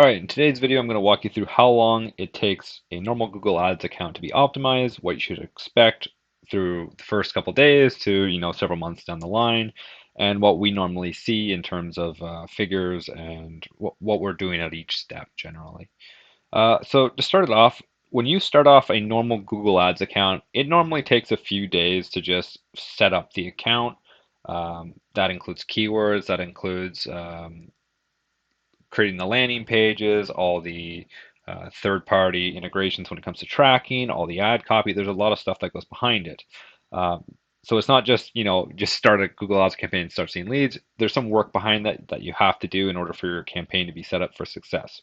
All right, in today's video, I'm going to walk you through how long it takes a normal Google Ads account to be optimized, what you should expect through the first couple days to, several months down the line, and what we normally see in terms of figures and what we're doing at each step generally. So to start it off, when you start off a normal Google Ads account, it normally takes a few days to just set up the account. That includes keywords, that includes creating the landing pages, all the third-party integrations when it comes to tracking, all the ad copy. There's a lot of stuff that goes behind it. Um, so it's not just, just start a Google Ads campaign and start seeing leads. There's some work behind that you have to do in order for your campaign to be set up for success.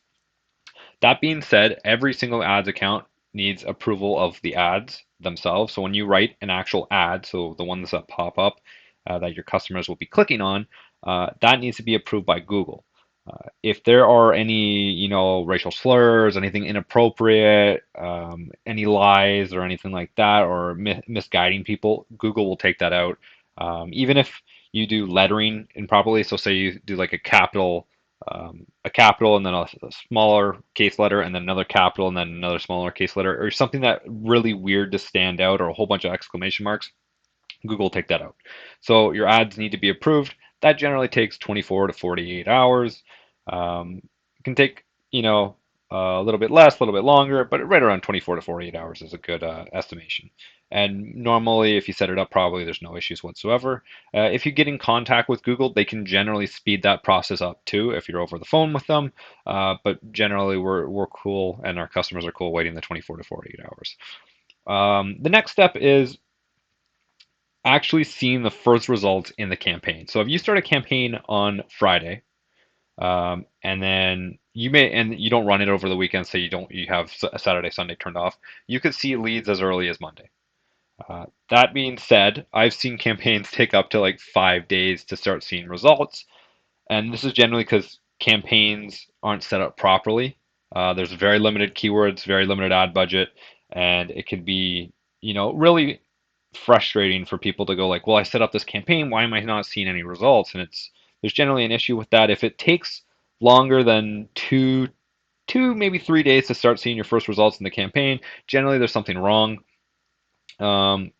That being said, every single ads account needs approval of the ads themselves. So when you write an actual ad, so the ones that pop up that your customers will be clicking on, that needs to be approved by Google. If there are any, racial slurs, anything inappropriate, any lies or anything like that, or misguiding people, Google will take that out. Even if you do lettering improperly, so say you do like a capital and then a smaller case letter and then another capital and then another smaller case letter, or something that really weird to stand out, or a whole bunch of exclamation marks, Google will take that out. So your ads need to be approved. That generally takes 24 to 48 hours. It can take, a little bit less, a little bit longer, but right around 24 to 48 hours is a good estimation. And normally, if you set it up properly, there's no issues whatsoever. If you get in contact with Google, they can generally speed that process up too if you're over the phone with them. But generally, we're cool, and our customers are cool waiting the 24 to 48 hours. The next step is actually seeing the first results in the campaign. So if you start a campaign on Friday, and then you don't run it over the weekend, so you have a Saturday, Sunday turned off, you could see leads as early as Monday. That being said, I've seen campaigns take up to like 5 days to start seeing results, and this is generally because campaigns aren't set up properly. There's very limited keywords, very limited ad budget, and it can be, really frustrating for people to go like, well, I set up this campaign, why am I not seeing any results? And there's generally an issue with that. If it takes longer than maybe 3 days to start seeing your first results in the campaign, generally there's something wrong. Um,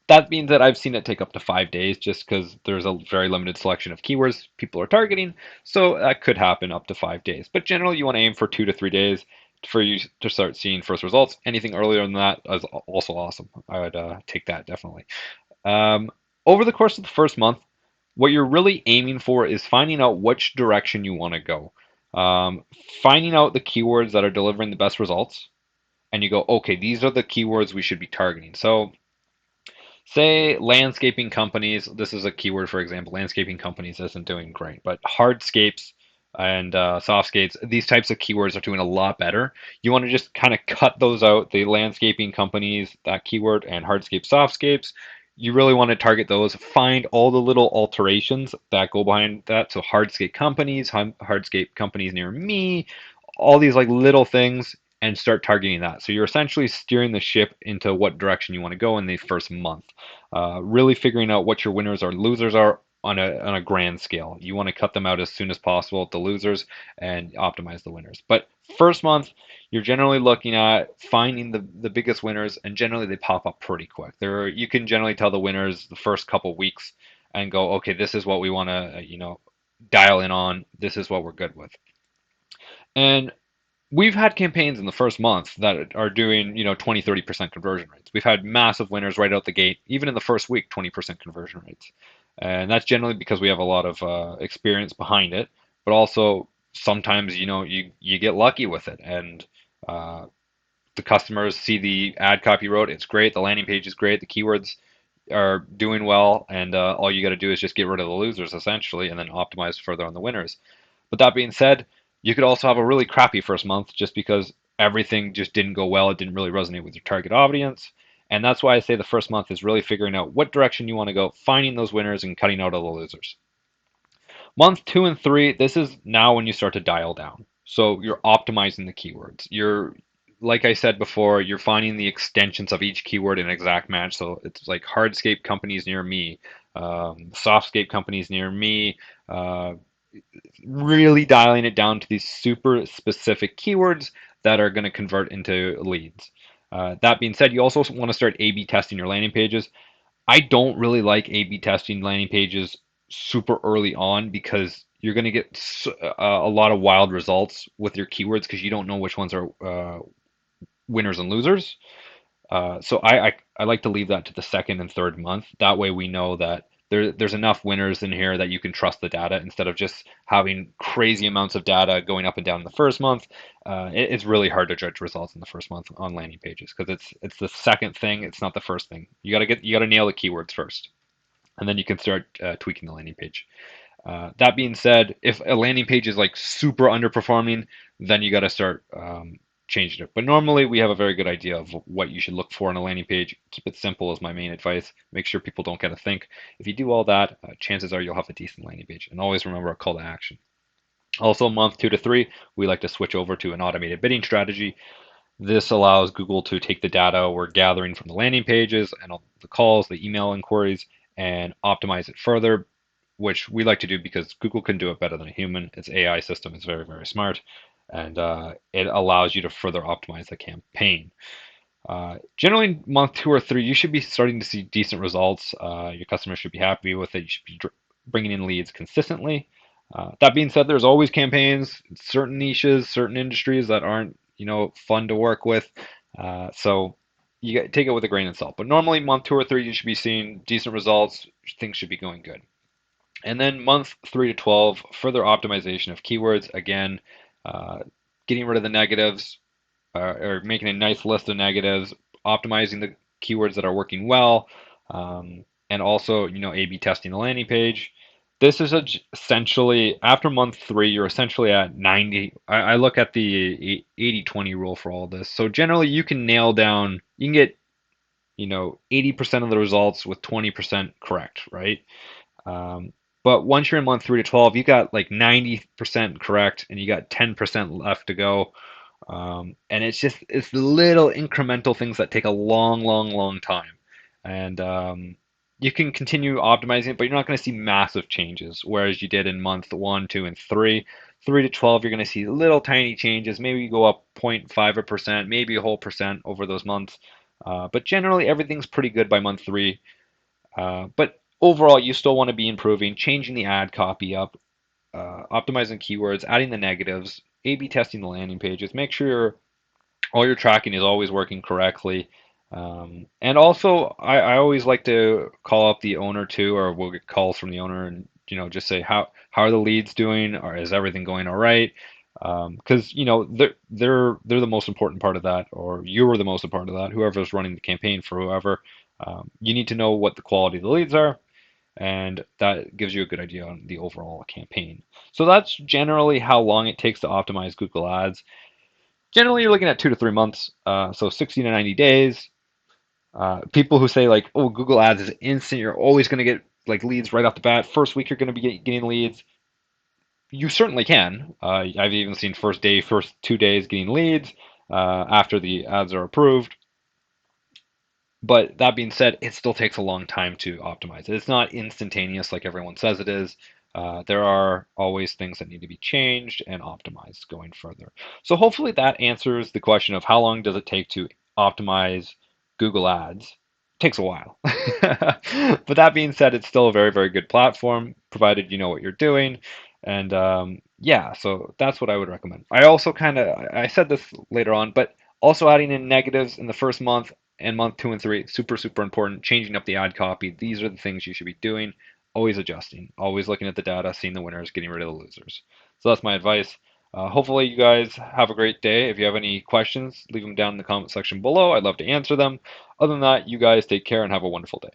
that means that I've seen it take up to 5 days just because there's a very limited selection of keywords people are targeting. So that could happen up to 5 days. But generally, you want to aim for 2 to 3 days for you to start seeing first results. Anything earlier than that is also awesome. I would take that definitely. Um, Over the course of the first month, what you're really aiming for is finding out which direction you want to go. Um, Finding out the keywords that are delivering the best results, and you go, okay, these are the keywords we should be targeting. So say landscaping companies, this is a keyword for example, landscaping companies isn't doing great, but hardscapes and softscapes, these types of keywords are doing a lot better. You want to just kind of cut those out, the landscaping companies, that keyword, and hardscape, softscapes. You really want to target those. Find all the little alterations that go behind that. So hardscape companies, hardscape companies near me, all these like little things, and start targeting that. So you're essentially steering the ship into what direction you want to go in the first month. Really figuring out what your winners or losers are on a grand scale. You want to cut them out as soon as possible, the losers, and optimize the winners. But first month, you're generally looking at finding the biggest winners, and generally they pop up pretty quick. You can generally tell the winners the first couple weeks and go, okay, this is what we want to, dial in on. This is what we're good with. And we've had campaigns in the first month that are doing, 20, 30% conversion rates. We've had massive winners right out the gate, even in the first week, 20% conversion rates. And that's generally because we have a lot of experience behind it, but also sometimes, you get lucky with it. And uh, the customers see the ad copy wrote, it's great, the landing page is great, the keywords are doing well, and all you got to do is just get rid of the losers essentially, and then optimize further on the winners. But that being said, you could also have a really crappy first month just because everything just didn't go well. It didn't really resonate with your target audience. And that's why I say the first month is really figuring out what direction you want to go, finding those winners and cutting out all the losers. Month 2 and 3, this is now when you start to dial down. So you're optimizing the keywords. Like I said before, you're finding the extensions of each keyword in exact match. So it's like hardscape companies near me, softscape companies near me, really dialing it down to these super specific keywords that are going to convert into leads. That being said, you also want to start A/B testing your landing pages. I don't really like A/B testing landing pages super early on because you're going to get a lot of wild results with your keywords because you don't know which ones are winners and losers. So I like to leave that to the second and third month. That way we know that there's enough winners in here that you can trust the data instead of just having crazy amounts of data going up and down in the first month. It's really hard to judge results in the first month on landing pages because it's the second thing. It's not the first thing. You gotta nail the keywords first, and then you can start tweaking the landing page. That being said, if a landing page is like super underperforming, then you got to start changing it. But normally we have a very good idea of what you should look for in a landing page. Keep it simple is my main advice. Make sure people don't get to think. If you do all that, chances are you'll have a decent landing page. And always remember a call to action. Also, month 2 to 3, we like to switch over to an automated bidding strategy. This allows Google to take the data we're gathering from the landing pages and all the calls, the email inquiries, and optimize it further, which we like to do because Google can do it better than a human. Its AI system is very, very smart, and it allows you to further optimize the campaign. Generally, month 2 or 3, you should be starting to see decent results. Your customers should be happy with it. You should be bringing in leads consistently. That being said, there's always campaigns, certain niches, certain industries that aren't, fun to work with. So you take it with a grain of salt. But normally, month 2 or 3, you should be seeing decent results. Things should be going good. And then month 3 to 12, further optimization of keywords. Again, uh, getting rid of the negatives, or making a nice list of negatives, optimizing the keywords that are working well, and also, A/B testing the landing page. This is essentially after month 3, you're essentially at 90. I look at the 80-20 rule for all this. So generally, you can nail down, you can get 80% of the results with 20% correct, right? Um, but once you're in month 3 to 12, you got like 90% correct, and you got 10% left to go. And it's little incremental things that take a long, long, long time. And you can continue optimizing it, but you're not going to see massive changes. Whereas you did in month 1, 2, and 3. 3 to 12, you're going to see little tiny changes. Maybe you go up 0.5%, maybe a whole percent over those months. But generally, everything's pretty good by month 3. But overall, you still want to be improving, changing the ad copy up, optimizing keywords, adding the negatives, A/B testing the landing pages. Make sure all your tracking is always working correctly. And also, I always like to call up the owner too, or we'll get calls from the owner and just say how are the leads doing, or is everything going all right? Because they're the most important part of that, or you're the most important of that. Whoever's running the campaign for whoever, you need to know what the quality of the leads are, and that gives you a good idea on the overall campaign. So that's generally how long it takes to optimize Google Ads. Generally, you're looking at 2 to 3 months, so 60 to 90 days. People who say like, "Oh, Google Ads is instant. You're always going to get like leads right off the bat. First week, you're going to be getting leads." You certainly can. I've even seen first day, first 2 days getting leads after the ads are approved. But that being said, it still takes a long time to optimize it. It's not instantaneous like everyone says it is. There are always things that need to be changed and optimized going further. So hopefully that answers the question of how long does it take to optimize Google Ads. It takes a while. But that being said, it's still a very, very good platform, provided you know what you're doing. And yeah, so that's what I would recommend. I also I said this later on, but also adding in negatives in the first month and month 2 and 3, super, super important. Changing up the ad copy. These are the things you should be doing. Always adjusting, always looking at the data, seeing the winners, getting rid of the losers. So that's my advice. Hopefully, you guys have a great day. If you have any questions, leave them down in the comment section below. I'd love to answer them. Other than that, you guys take care and have a wonderful day.